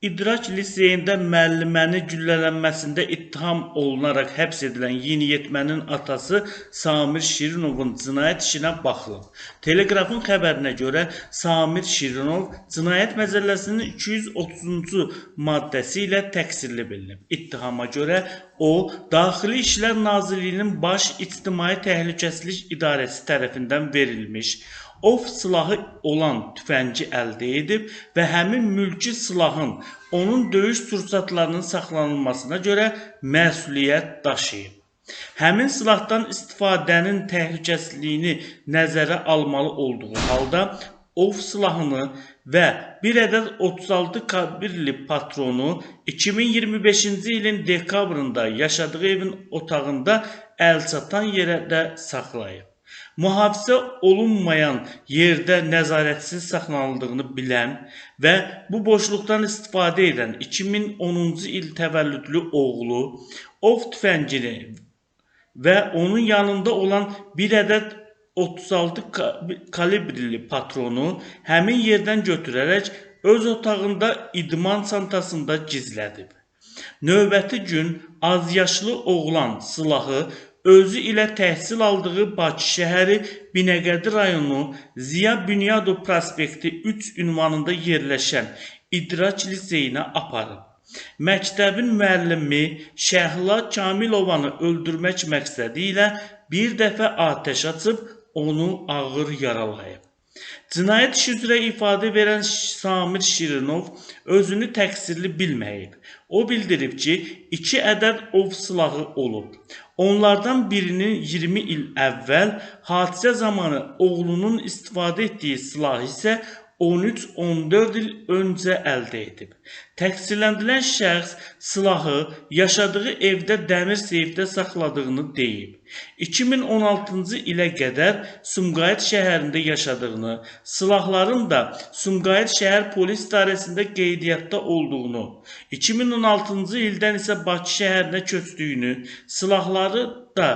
İdraç liseyində müəlliməni güllələnməsində ittiham olunaraq həbs edilən yeniyetmənin atası Samir Şirinovun cinayət işinə baxılıb. Telegrafın xəbərinə görə Samir Şirinov Cinayət Məcəlləsinin 230-cu maddəsi ilə təqsirli bilinib. İttihama görə o, Daxili İşlər Nazirliyinin Baş İctimai Təhlükəsizlik İdarəsi tərəfindən verilmiş ov silahı olan tüfəngi əldə edib və həmin mülki silahın onun döyüş sursatlarının saxlanılmasına görə məsuliyyət daşıyıb. Həmin silahdan istifadənin təhlükəsizliyini nəzərə almalı olduğu halda ov silahını və bir ədəd 36 kalibrli patronu 2025-ci ilin dekabrında yaşadığı evin otağında əlçatan yerdə saxlayıb. Mühafizə olunmayan yerdə nəzarətsiz saxlanıldığını bilən və bu boşluqdan istifadə edən 2010-cu il təvəllüdlü oğlu ov tüfəngini və onun yanında olan bir ədəd 36 kalibrli patronu həmin yerdən götürərək öz otağında idman çantasında gizlədib. Növbəti gün azyaşlı oğlan silahı özü ilə təhsil aldığı Bakı şəhəri Binəqədi rayonu Ziya Bünyadov prospekti 3 ünvanında yerləşən İdraç liseyinə aparıb. Məktəbin müəllimi Şəhla Kamilovanı öldürmək məqsədi ilə bir dəfə atəş açıb onu ağır yaralayıb. Cinayət işi üzrə ifadə verən Samir Şirinov özünü təqsirli bilməyib. O bildirib ki, 2 ədəd ov silahı olub. Onlardan birinin 20 il əvvəl hadisə zamanı oğlunun istifadə etdiyi silah isə 13-14 il öncə əldə edib. Təqsirləndirilən şəxs silahı yaşadığı evdə dəmir seyfdə saxladığını deyib. 2016-cı ilə qədər Sumqayıt şəhərində yaşadığını, silahların da Sumqayıt şəhər polis idarəsində qeydiyyatda olduğunu, 2016-cı ildən isə Bakı şəhərinə köçdüyünü, silahları da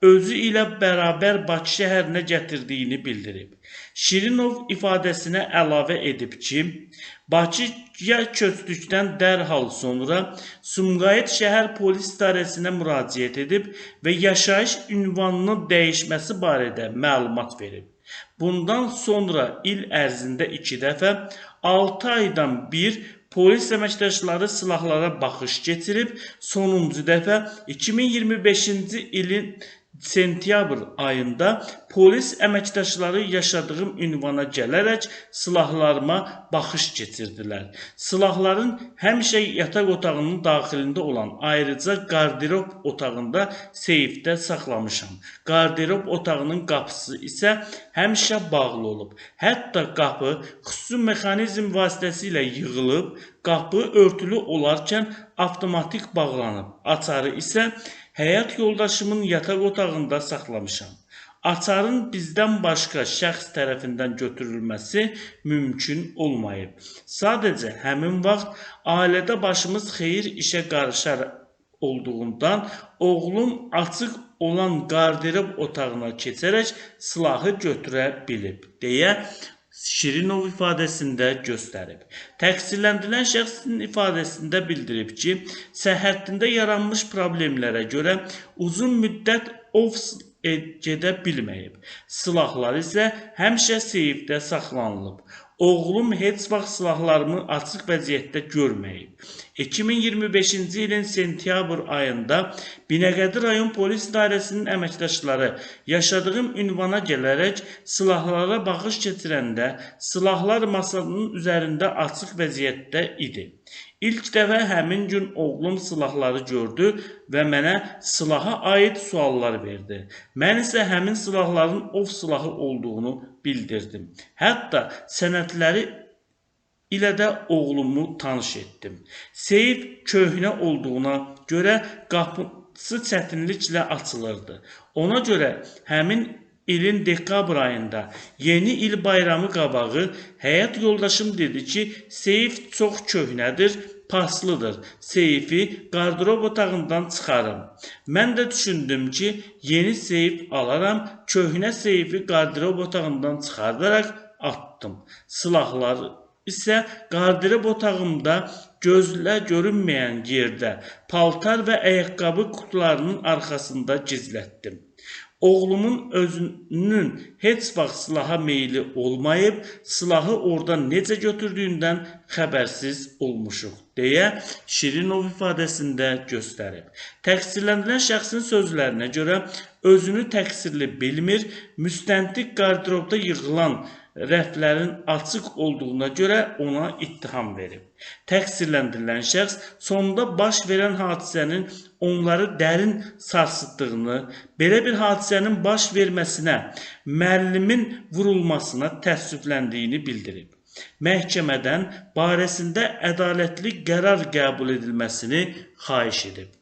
özü ilə bərabər Bakı şəhərinə gətirdiyini bildirib. Şirinov ifadəsinə əlavə edib ki, Bakıya köçdükdən dərhal sonra Sumqayıt şəhər polis idarəsinə müraciət edib və yaşayış ünvanının dəyişməsi barədə məlumat verib. Bundan sonra il ərzində 2 dəfə, 6 aydan bir polis əməkdaşları silahlara baxış keçirib, sonuncu dəfə 2025-ci ilin sentyabr ayında polis əməkdaşları yaşadığım ünvana gələrək silahlarıma baxış keçirdilər. Silahların həmişə yataq otağının daxilində olan ayrıca qarderob otağında seyfdə saxlamışam. Qarderob otağının qapısı isə həmişə bağlı olub. Hətta qapı xüsusi mexanizm vasitəsilə yığılıb, qapı örtülü olarkən avtomatik bağlanıb. Açarı isə həyat yoldaşımın yataq otağında saxlamışam. Açarın bizdən başqa şəxs tərəfindən götürülməsi mümkün olmayıb. Sadəcə həmin vaxt ailədə başımız xeyir işə qarışar olduğundan oğlum açıq olan qarderob otağına keçərək silahı götürə bilib, deyə Şirinov ifadəsində göstərib. Təqsirləndirilən şəxsin ifadəsində bildirib ki, səhhətində yaranmış problemlərə görə uzun müddət ov gedə bilməyib. Silahlar isə həmişə seyfdə saxlanılıb. Oğlum heç vaxt silahlarımı açıq vəziyyətdə görməyib. 2025-ci ilin sentyabr ayında Binəqədi rayon polis idarəsinin əməkdaşları yaşadığım ünvana gələrək silahlara baxış keçirəndə silahlar masanın üzərində açıq vəziyyətdə idi. İlk dəfə həmin gün oğlum silahları gördü və mənə silaha aid suallar verdi. Mən isə həmin silahların ov silahı olduğunu bildirdim. Hətta sənədləri ilə də oğlumu tanış etdim. Seyf köhnə olduğuna görə qapısı çətinliklə açılırdı. Ona görə həmin ilin dekabr ayında yeni il bayramı qabağı həyat yoldaşım dedi ki, seyf çox köhnədir, paslıdır. Seyfi qarderob otağından çıxarım. Mən də düşündüm ki, yeni seyf alaram, köhnə seyfi qarderob otağından çıxardaraq atdım. Silahlar isə qarderob otağımda gözlə görünməyən yerdə paltar və ayaqqabı qutularının arxasında gizlətdim. Oğlumun özünün heç vaxt silaha meyli olmayıb, silahı oradan necə götürdüyündən xəbərsiz olmuşuq, deyə Şirinov ifadəsində göstərib. Təqsirləndirilən şəxsin sözlərinə görə özünü təqsirli bilmir, müstəntiq qardirobda yığılan rəflərin açıq olduğuna görə ona ittiham verib. Təqsirləndirilən şəxs sonunda baş verən hadisənin onları dərin sarsıtdığını, belə bir hadisənin baş verməsinə, müəllimin vurulmasına təəssüfləndiyini bildirib. Məhkəmədən barəsində ədalətli qərar qəbul edilməsini xahiş edib.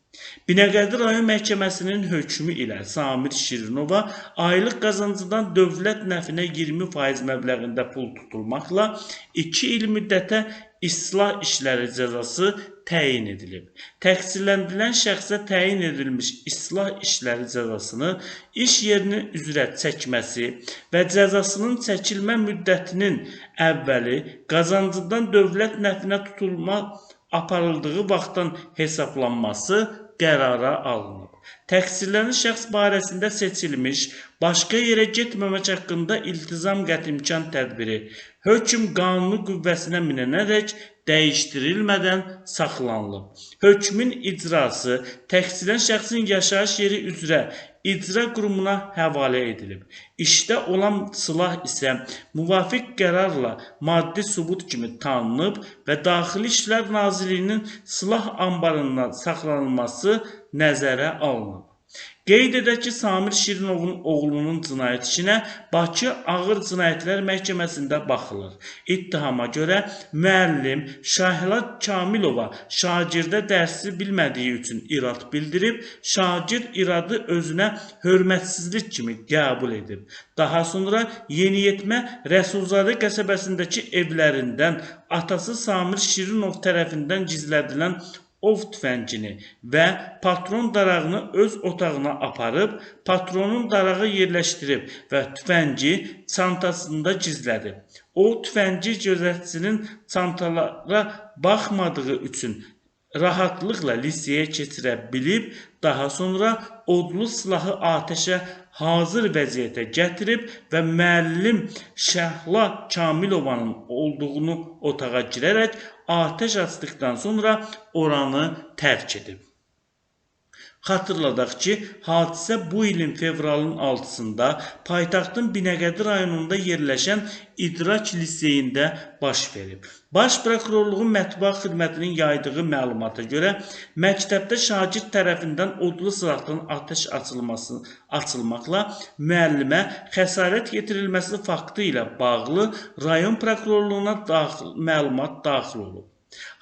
Binəqədi rayon məhkəməsinin hökmü ilə Samir Şirinova aylıq qazancından dövlət nəfinə 20% məbləğində pul tutulmaqla 2 il müddətə islah işləri cəzası təyin edilib. Təqsirləndirilən şəxsə təyin edilmiş islah işləri cəzasını iş yerini üzrə çəkməsi və cəzasının çəkilmə müddətinin əvvəli qazancından dövlət nəfinə tutulma aparıldığı vaxtdan hesablanması qərara alınıb. Təqsirlənmiş şəxs barəsində seçilmiş, başqa yerə getməmək haqqında iltizam qətimkan tədbiri hökm qanunu qüvvəsinə minənədək dəyişdirilmədən saxlanılıb. Hökmün icrası təqsirlənən şəxsin yaşayış yeri üzrə icra qurumuna həvalə edilib. İşdə olan silah isə müvafiq qərarla maddi sübut kimi tanınıb və Daxili İşlər Nazirliyinin silah anbarında saxlanılması nəzərə alınıb. Qeyd edək ki, Samir Şirinovun oğlunun cinayət işinə Bakı Ağır Cinayətlər Məhkəməsində baxılır. İttihama görə müəllim Şahla Kamilova şagirdə dərsi bilmədiyi üçün irad bildirib, şagird iradı özünə hörmətsizlik kimi qəbul edib. Daha sonra Yeniyetmə Rəsulzadə qəsəbəsindəki evlərindən atası Samir Şirinov tərəfindən gizlədilən ov tüfəngini və patron darağını öz otağına aparıb, patronun darağı yerləşdirib və tüfəngi çantasında gizlədib. O, tüfəngi gözətçinin çantalara baxmadığı üçün rahatlıqla liseyə keçirə bilib, daha sonra odlu silahı atəşə hazır vəziyyətə gətirib və müəllim Şəhla Kamilovanın olduğunu otağa girərək atəş açdıqdan sonra oranı tərk edib. Xatırladaq ki, hadisə bu ilin fevralın 6-sında paytaxtın Binəqədi rayonunda yerləşən İdrak liseyində baş verib. Baş prokurorluğun mətbuat xidmətinin yaydığı məlumata görə məktəbdə şagird tərəfindən odlu silahdan atəş açılmaqla müəllimə xəsarət yetirilməsi faktı ilə bağlı rayon prokurorluğuna məlumat daxil olub.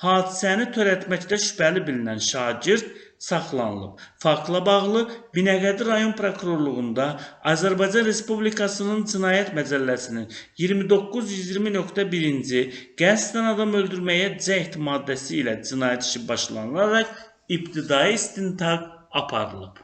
Hadisəni törətməkdə şübhəli bilinən şagird saxlanılıb. Faktla bağlı Binəqədi rayon prokurorluğunda Azərbaycan Respublikasının Cinayət Məcəlləsinin 2920.1-ci qəsdən adam öldürməyə cəhd maddəsi ilə cinayət işi başlanılaraq ibtidai istintaq aparılıb.